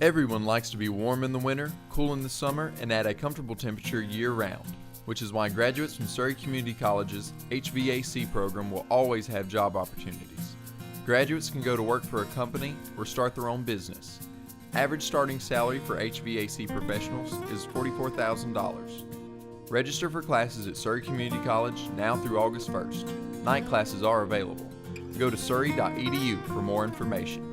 Everyone likes to be warm in the winter, cool in the summer, and at a comfortable temperature year-round, which is why graduates from Surry Community College's HVAC program will always have job opportunities. Graduates can go to work for a company or start their own business. Average starting salary for HVAC professionals is $44,000. Register for classes at Surry Community College now through August 1st. Night classes are available. Go to surry.edu for more information.